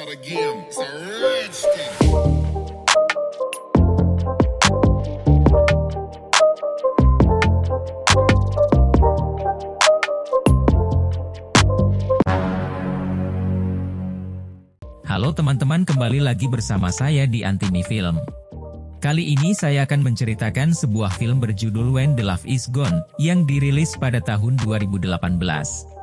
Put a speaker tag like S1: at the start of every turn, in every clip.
S1: start again. It's a rich thing.
S2: Halo teman-teman, kembali lagi bersama saya di Antimi Film. Kali ini saya akan menceritakan sebuah film berjudul When the Love Is Gone yang dirilis pada tahun 2018.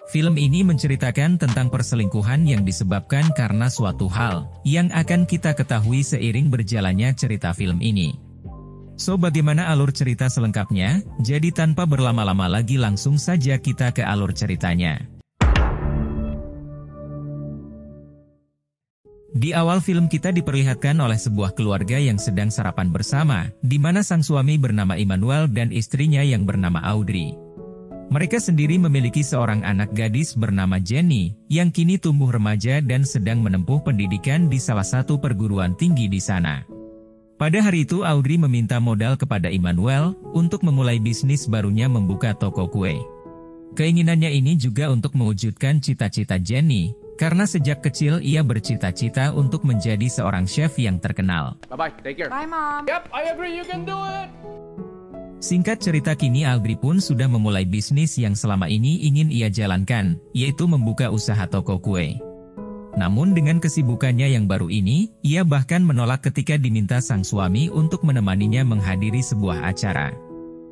S2: Film ini menceritakan tentang perselingkuhan yang disebabkan karena suatu hal yang akan kita ketahui seiring berjalannya cerita film ini. So, bagaimana alur cerita selengkapnya? Jadi tanpa berlama-lama lagi langsung saja kita ke alur ceritanya. Di awal film kita diperlihatkan oleh sebuah keluarga yang sedang sarapan bersama, di mana sang suami bernama Immanuel dan istrinya yang bernama Audrey. Mereka sendiri memiliki seorang anak gadis bernama Jenny, yang kini tumbuh remaja dan sedang menempuh pendidikan di salah satu perguruan tinggi di sana. Pada hari itu Audrey meminta modal kepada Immanuel untuk memulai bisnis barunya membuka toko kue. Keinginannya ini juga untuk mewujudkan cita-cita Jenny, karena sejak kecil ia bercita-cita untuk menjadi seorang chef yang terkenal.
S3: Bye-bye, take care.
S4: Bye, Mom.
S3: Yep, I agree, you can do it!
S2: Singkat cerita, kini Audrey pun sudah memulai bisnis yang selama ini ingin ia jalankan, yaitu membuka usaha toko kue. Namun dengan kesibukannya yang baru ini, ia bahkan menolak ketika diminta sang suami untuk menemaninya menghadiri sebuah acara.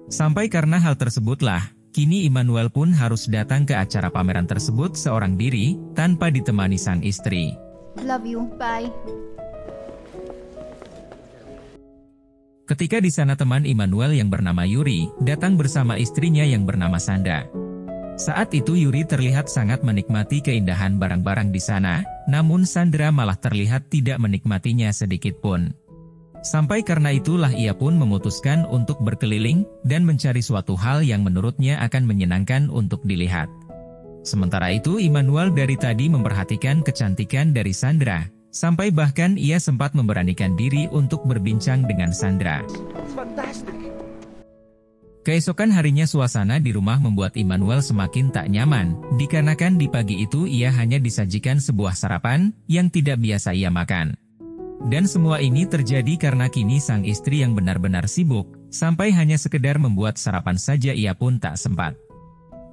S2: Sampai karena hal tersebutlah, kini Immanuel pun harus datang ke acara pameran tersebut seorang diri, tanpa ditemani sang istri.
S4: Love you. Bye.
S2: Ketika di sana teman Immanuel yang bernama Yuri, datang bersama istrinya yang bernama Sandra. Saat itu Yuri terlihat sangat menikmati keindahan barang-barang di sana, namun Sandra malah terlihat tidak menikmatinya sedikit pun. Sampai karena itulah ia pun memutuskan untuk berkeliling dan mencari suatu hal yang menurutnya akan menyenangkan untuk dilihat. Sementara itu Immanuel dari tadi memperhatikan kecantikan dari Sandra, sampai bahkan ia sempat memberanikan diri untuk berbincang dengan Sandra. Keesokan harinya suasana di rumah membuat Immanuel semakin tak nyaman, dikarenakan di pagi itu ia hanya disajikan sebuah sarapan yang tidak biasa ia makan. Dan semua ini terjadi karena kini sang istri yang benar-benar sibuk, sampai hanya sekedar membuat sarapan saja ia pun tak sempat.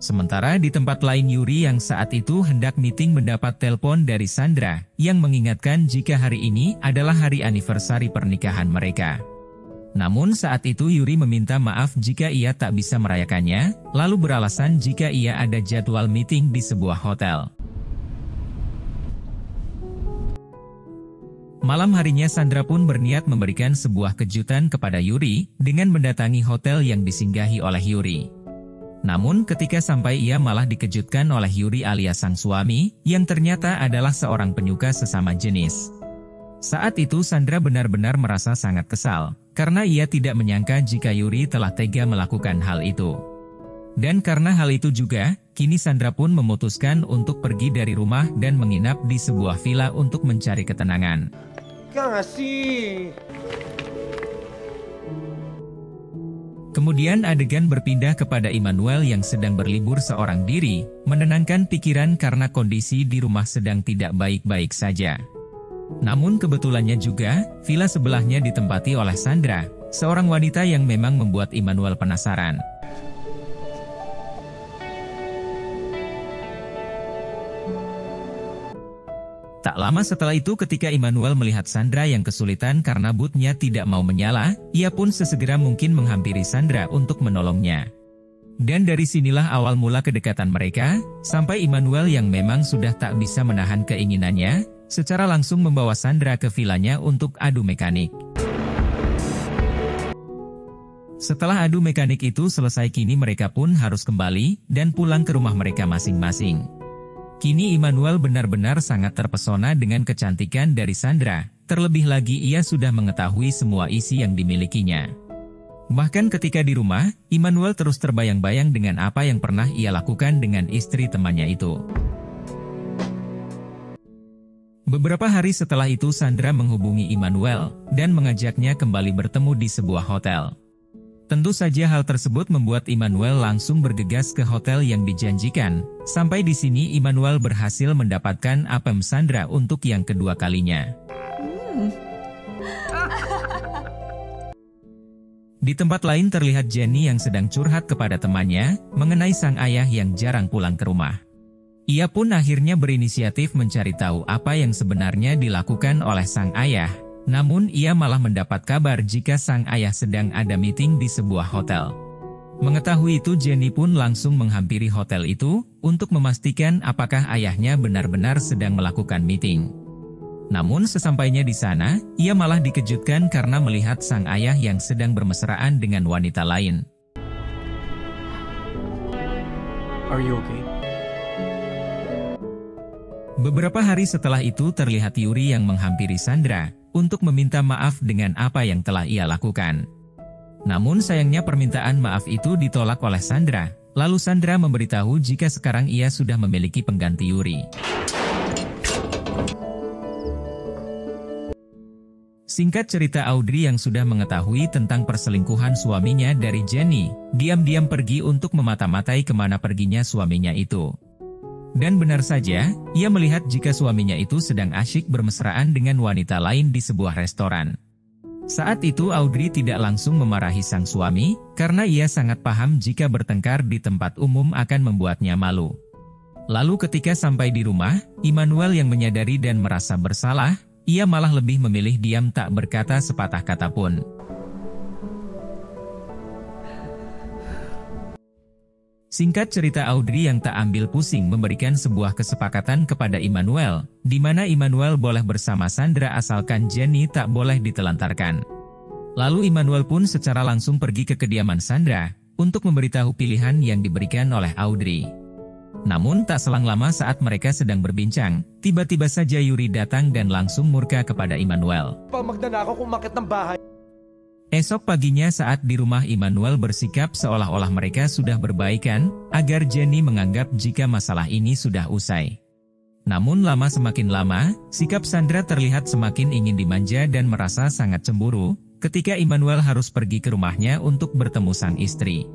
S2: Sementara di tempat lain Yuri yang saat itu hendak meeting mendapat telepon dari Sandra, yang mengingatkan jika hari ini adalah hari anniversary pernikahan mereka. Namun saat itu Yuri meminta maaf jika ia tak bisa merayakannya, lalu beralasan jika ia ada jadwal meeting di sebuah hotel. Malam harinya Sandra pun berniat memberikan sebuah kejutan kepada Yuri dengan mendatangi hotel yang disinggahi oleh Yuri. Namun ketika sampai ia malah dikejutkan oleh Yuri alias sang suami yang ternyata adalah seorang penyuka sesama jenis. Saat itu Sandra benar-benar merasa sangat kesal karena ia tidak menyangka jika Yuri telah tega melakukan hal itu. Dan karena hal itu juga, kini Sandra pun memutuskan untuk pergi dari rumah dan menginap di sebuah villa untuk mencari ketenangan. Kemudian adegan berpindah kepada Immanuel yang sedang berlibur seorang diri, menenangkan pikiran karena kondisi di rumah sedang tidak baik-baik saja. Namun kebetulannya juga, villa sebelahnya ditempati oleh Sandra, seorang wanita yang memang membuat Immanuel penasaran. Tak lama setelah itu ketika Immanuel melihat Sandra yang kesulitan karena bootnya tidak mau menyala, ia pun sesegera mungkin menghampiri Sandra untuk menolongnya. Dan dari sinilah awal mula kedekatan mereka, sampai Immanuel yang memang sudah tak bisa menahan keinginannya, secara langsung membawa Sandra ke villanya untuk adu mekanik. Setelah adu mekanik itu selesai kini mereka pun harus kembali dan pulang ke rumah mereka masing-masing. Kini Immanuel benar-benar sangat terpesona dengan kecantikan dari Sandra, terlebih lagi ia sudah mengetahui semua isi yang dimilikinya. Bahkan ketika di rumah, Immanuel terus terbayang-bayang dengan apa yang pernah ia lakukan dengan istri temannya itu. Beberapa hari setelah itu Sandra menghubungi Immanuel dan mengajaknya kembali bertemu di sebuah hotel. Tentu saja hal tersebut membuat Immanuel langsung bergegas ke hotel yang dijanjikan. Sampai di sini Immanuel berhasil mendapatkan apem Sandra untuk yang kedua kalinya. Di tempat lain terlihat Jenny yang sedang curhat kepada temannya mengenai sang ayah yang jarang pulang ke rumah. Ia pun akhirnya berinisiatif mencari tahu apa yang sebenarnya dilakukan oleh sang ayah. Namun ia malah mendapat kabar jika sang ayah sedang ada meeting di sebuah hotel. Mengetahui itu Jenny pun langsung menghampiri hotel itu untuk memastikan apakah ayahnya benar-benar sedang melakukan meeting. Namun sesampainya di sana, ia malah dikejutkan karena melihat sang ayah yang sedang bermesraan dengan wanita lain.
S4: Are you okay?
S2: Beberapa hari setelah itu terlihat Yuri yang menghampiri Sandra untuk meminta maaf dengan apa yang telah ia lakukan. Namun sayangnya permintaan maaf itu ditolak oleh Sandra. Lalu Sandra memberitahu jika sekarang ia sudah memiliki pengganti Yuri. Singkat cerita, Audrey yang sudah mengetahui tentang perselingkuhan suaminya dari Jenny, diam-diam pergi untuk memata-matai kemana perginya suaminya itu. Dan benar saja, ia melihat jika suaminya itu sedang asyik bermesraan dengan wanita lain di sebuah restoran. Saat itu Audrey tidak langsung memarahi sang suami, karena ia sangat paham jika bertengkar di tempat umum akan membuatnya malu. Lalu ketika sampai di rumah, Immanuel yang menyadari dan merasa bersalah, ia malah lebih memilih diam tak berkata sepatah kata pun. Singkat cerita, Audrey yang tak ambil pusing memberikan sebuah kesepakatan kepada Immanuel, di mana Immanuel boleh bersama Sandra asalkan Jenny tak boleh ditelantarkan. Lalu Immanuel pun secara langsung pergi ke kediaman Sandra, untuk memberitahu pilihan yang diberikan oleh Audrey. Namun tak selang lama saat mereka sedang berbincang, tiba-tiba saja Yuri datang dan langsung murka kepada Immanuel.
S3: Pamagdana ako kumakit ng bahay.
S2: Esok paginya saat di rumah, Immanuel bersikap seolah-olah mereka sudah berbaikan, agar Jenny menganggap jika masalah ini sudah usai. Namun semakin lama, sikap Sandra terlihat semakin ingin dimanja dan merasa sangat cemburu, ketika Immanuel harus pergi ke rumahnya untuk bertemu sang istri.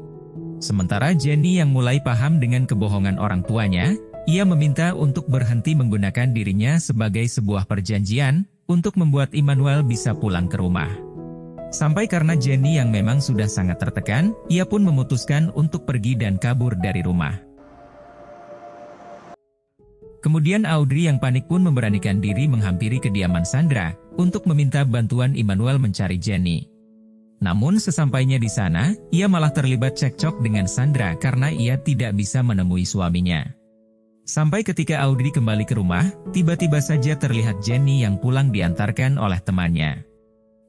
S2: Sementara Jenny yang mulai paham dengan kebohongan orang tuanya, ia meminta untuk berhenti menggunakan dirinya sebagai sebuah perjanjian, untuk membuat Immanuel bisa pulang ke rumah. Sampai karena Jenny yang memang sudah sangat tertekan, ia pun memutuskan untuk pergi dan kabur dari rumah. Kemudian Audrey yang panik pun memberanikan diri menghampiri kediaman Sandra, untuk meminta bantuan Immanuel mencari Jenny. Namun sesampainya di sana, ia malah terlibat cekcok dengan Sandra karena ia tidak bisa menemui suaminya. Sampai ketika Audrey kembali ke rumah, tiba-tiba saja terlihat Jenny yang pulang diantarkan oleh temannya.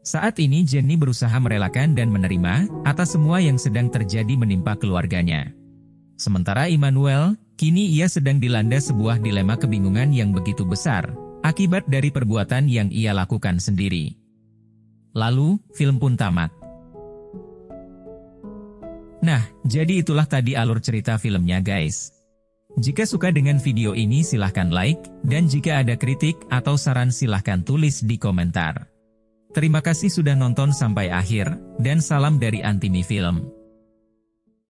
S2: Saat ini Jenny berusaha merelakan dan menerima atas semua yang sedang terjadi menimpa keluarganya. Sementara Immanuel, kini ia sedang dilanda sebuah dilema kebingungan yang begitu besar, akibat dari perbuatan yang ia lakukan sendiri. Lalu, film pun tamat. Nah, jadi itulah tadi alur cerita filmnya guys. Jika suka dengan video ini silahkan like, dan jika ada kritik atau saran silahkan tulis di komentar. Terima kasih sudah nonton sampai akhir, dan salam dari Antimi Film.